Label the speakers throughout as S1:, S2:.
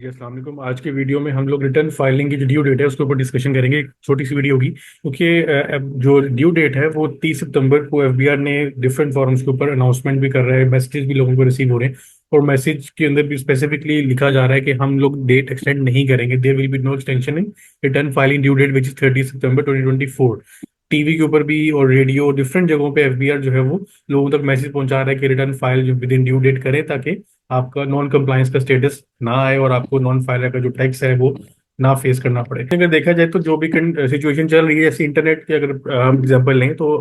S1: जी, अस्सलाम वालेकुम। आज के वीडियो में हम लोग रिटर्न फाइलिंग की जो ड्यू डेट है उसके ऊपर डिस्कशन करेंगे। एक छोटी सी वीडियो होगी क्योंकि अब जो ड्यू डेट है वो 30 सितंबर को एफबीआर ने डिफरेंट फॉरम्स के ऊपर अनाउंसमेंट भी कर रहा है, मैसेजेस भी लोगों को रिसीव हो रहे हैं और मैसेज के अंदर भी स्पेसिफिकली लिखा जा रहा है कि हम लोग डेट एक्सटेंड नहीं करेंगे। There will be no extension in return filing due date which is 30 September 2024। TV के ऊपर भी और रेडियो डिफरेंट जगहों पे एफबीआर जो है वो लोगों तक मैसेज पहुंचा रहा है कि रिटर्न फाइल जो विद इन ड्यू डेट करें, ताकि आपका नॉन कंप्लायंस का स्टेटस ना आए और आपको नॉन फाइलर का जो टैक्स है वो ना फेस करना पड़े। अगर देखा जाए तो जो भी सिचुएशन चल रही है, जैसे इंटरनेट की अगर हम एग्जांपल लें तो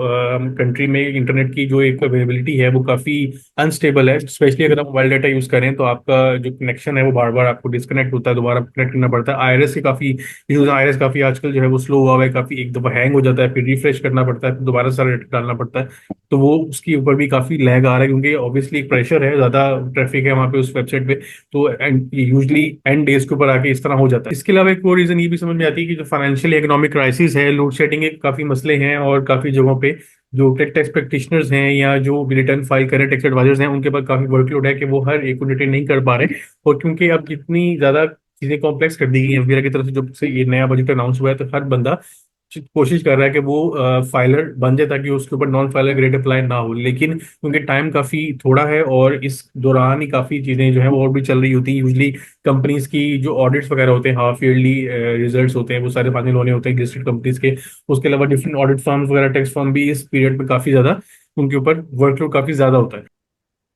S1: कंट्री में इंटरनेट की जो एक अवेलेबिलिटी है वो काफ़ी अनस्टेबल है। स्पेशली अगर आप मोबाइल डाटा यूज़ करें तो आपका जो कनेक्शन है वो बार बार आपको डिस्कनेक्ट होता है, दोबारा कनेक्ट करना पड़ता है। आईआरएस की काफ़ी इशूज, आईआरएस काफ़ी आजकल जो है वो स्लो हुआ है, काफ़ी एक दफ़ा हैंग हो जाता है, फिर रिफ्रेश करना पड़ता है, फिर दोबारा सारा डाटा डालना पड़ता है। तो वो उसके ऊपर भी काफी लैग आ रहा है क्योंकि ऑब्वियसली एक प्रेशर है, ज्यादा ट्रैफिक है वहाँ पे उस वेबसाइट पे। तो यूजली एंड डेज के ऊपर आके इस तरह हो जाता है। इसके अलावा एक और रीजन ये भी समझ में आती है कि जो फाइनेंशियल इकोनॉमिक क्राइसिस है, लोड शेडिंग के काफी मसले हैं और काफी जगहों पे जो टैक्स प्रैक्टिशनर्स हैं या जो रिटर्न फाइल कर रहे टैक्स एडवाइजर्स हैं उनके पास काफी वर्कलोड है कि वो हर एक को रिटर्न नहीं कर पा रहे। और क्योंकि अब इतनी ज्यादा चीजें कॉम्प्लेक्स कर दी गई हैं एफबीआई की तरफ से, जब से ये नया बजट अनाउंस हुआ है तो हर बंदा कोशिश कर रहा है कि वो फाइलर बन जाए ताकि उसके ऊपर नॉन फाइलर ग्रेड अप्लाई ना हो। लेकिन क्योंकि टाइम काफी थोड़ा है और इस दौरान ही काफी चीजें जो है वो और भी चल रही होती हैं। यूजली कंपनीज की जो ऑडिट्स वगैरह होते हैं, हाफ ईयरली रिजल्ट्स होते हैं, वो सारे फाइनल होने होते हैं लिस्टेड कंपनीज के। उसके अलावा डिफरेंट ऑडिट फर्म्स वगैरह, टैक्स फर्म भी इस पीरियड में काफी ज्यादा उनके ऊपर वर्कलोड काफी ज्यादा होता है।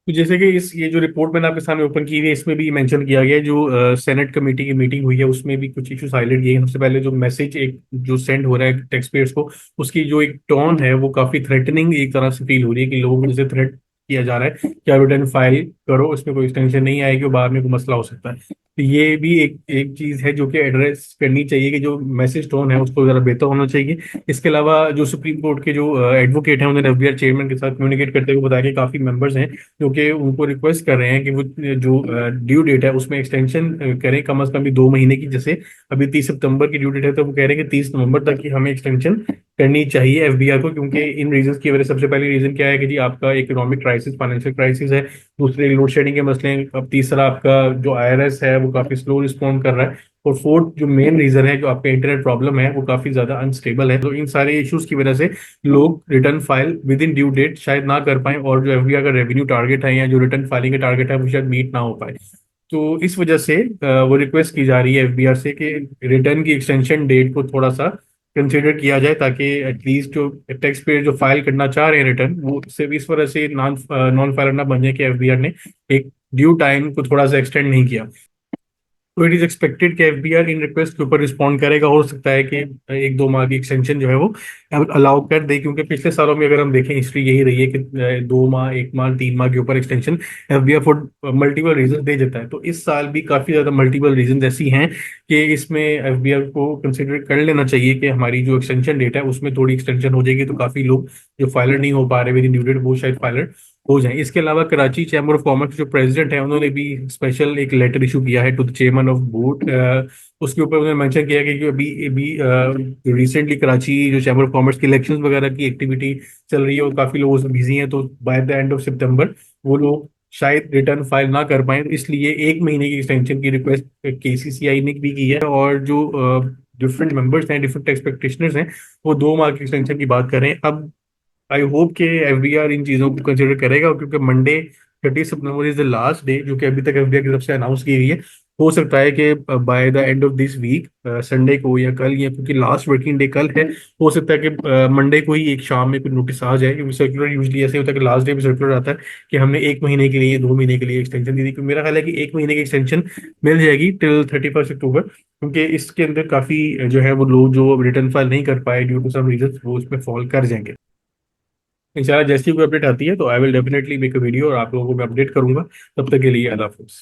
S1: तो जैसे कि इस ये जो रिपोर्ट मैंने आपके सामने ओपन की हुई है इसमें भी मेंशन किया गया है, जो सेनेट कमेटी की मीटिंग हुई है उसमें भी कुछ इश्यूज हाईलाइट किए हैं। सबसे पहले जो मैसेज एक जो सेंड हो रहा है टैक्स पेयर्स को, उसकी जो एक टोन है वो काफी थ्रेटनिंग एक तरह से फील हो रही है कि लोगों को जैसे थ्रेट किया जा रहा है कि आप रिटर्न फाइल करो, इसमें कोई एक्सटेंशन नहीं आएगी और बाद में कोई मसला हो सकता है। तो ये भी एक एक चीज है जो कि एड्रेस करनी चाहिए कि जो मैसेज टोन है उसको जरा बेहतर होना चाहिए। इसके अलावा जो सुप्रीम कोर्ट के जो एडवोकेट हैं उन्होंने एफबीआर चेयरमैन के साथ कम्युनिकेट करते हुए बताया कि काफी मेंबर्स हैं जो कि उनको रिक्वेस्ट कर रहे हैं कि वो जो ड्यू डेट है उसमें एक्सटेंशन करें कम से कम भी 2 महीने की। जैसे अभी 30 सितंबर की ड्यू डेट है तो वो कह रहे हैं कि 30 नवंबर तक की हमें एक्सटेंशन करनी चाहिए एफबीआर को, क्योंकि इन रीजन की वजह से सबसे पहले रीजन क्या है कि जी आपका इकोनॉमिक क्राइसिस, फाइनेंशियल क्राइसिस है। दूसरे लोड शेडिंग के मसले हैं। अब तीसरा आपका जो आईआरएस है वो काफी स्लो रिस्पॉन्ड कर रहा है। और फोर्थ जो मेन रीजन है, जो आपका इंटरनेट प्रॉब्लम है वो काफी ज्यादा अनस्टेबल है। तो इन सारे इश्यूज की वजह से लोग return file within due date शायद ना कर पाए और जो एफबीआई का रेवेन्यू टारगेट है या जो रिटर्न फाइलिंग का टारगेट है वो शायद मीट ना हो पाए। तो इस वजह से वो रिक्वेस्ट की जा रही है एफबीआर से कि रिटर्न की एक्सटेंशन डेट को थोड़ा सा कंसिडर किया जाए, ताकि एटलीस्ट जो टैक्स पेयर जो फाइल करना चाह रहे हैं रिटर्न, वो सिर्फ इस वजह से नॉन नॉन फाइलर ना बन जाए कि एफबीआर ने एक ड्यू टाइम को थोड़ा सा एक्सटेंड नहीं किया। तो इट इज एक्सपेक्टेड कि एफबीआर इन रिक्वेस्ट के ऊपर रिस्पॉन्ड करेगा। हो सकता है कि 1-2 माह की एक्सटेंशन जो है वो अलाउ कर दे, क्योंकि पिछले सालों में अगर हम देखें हिस्ट्री यही रही है कि 2 माह, 1 माह, 3 माह के ऊपर extension FBR for multiple reason दे देता है। तो इस साल भी काफी ज्यादा मल्टीपल रीजन ऐसी हैं कि इसमें एफबीआर को कंसिडर कर लेना चाहिए कि हमारी जो एक्सटेंशन डेट है उसमें थोड़ी एक्सटेंशन हो जाएगी तो काफी लोग जो फाइलर नहीं हो पा रहे विद इन ड्यू डेट वो शायद फाइलर हो जाए। इसके अलावा कराची चैम्बर ऑफ कॉमर्स जो प्रेसिडेंट है उन्होंने भी स्पेशल एक लेटर इशू किया है to the chairman of board. उसके ऊपर उन्होंने मेंशन किया कि अभी अभी रिसेंटली कराची जो चैम्बर ऑफ कॉमर्स की इलेक्शंस वगैरह की एक्टिविटी चल रही है और काफी लोग उसमें बिजी हैं, तो बाय द एंड ऑफ सितंबर वो लोग शायद रिटर्न फाइल ना कर पाए। तो इसलिए 1 महीने की एक्सटेंशन की रिक्वेस्ट केसीसीआई ने भी की है और जो डिफरेंट मेंबर्स हैं, डिफरेंट टैक्स प्रैक्टिशनर्स हैं, वो 2 माह की एक्सटेंशन की बात कर रहे हैं। अब आई होप कि एफबीआर इन चीज़ों को कंसिडर करेगा, क्योंकि Monday 30 September is the last day जो कि अभी तक एफबीआर की तरफ से अनाउंस की गई है। हो सकता है कि by the end of this week, Sunday को या कल, या क्योंकि लास्ट वर्किंग डे कल है, हो सकता है कि मंडे को ही एक शाम में कोई नोटिस आ जाए। क्योंकि सर्कुलर यूजली ऐसे होता है कि लास्ट डे में सर्कुलर आता है कि हमने 1 महीने के लिए, 2 महीने के लिए एक्सटेंशन दी थी। क्योंकि मेरा ख्याल है कि 1 महीने की एक्सटेंशन मिल जाएगी टिल 31 अक्टूबर, क्योंकि इसके अंदर काफी जो है वो लोग जो रिटर्न फाइल नहीं कर पाए ड्यू टू सम रीजन वो उसमें फॉल कर जाएंगे। इंशाल्लाह जैसी कोई अपडेट आती है तो I will definitely make a video और आप लोगों को मैं अपडेट करूंगा। तब तक के लिए अल्लाह हाफिज़।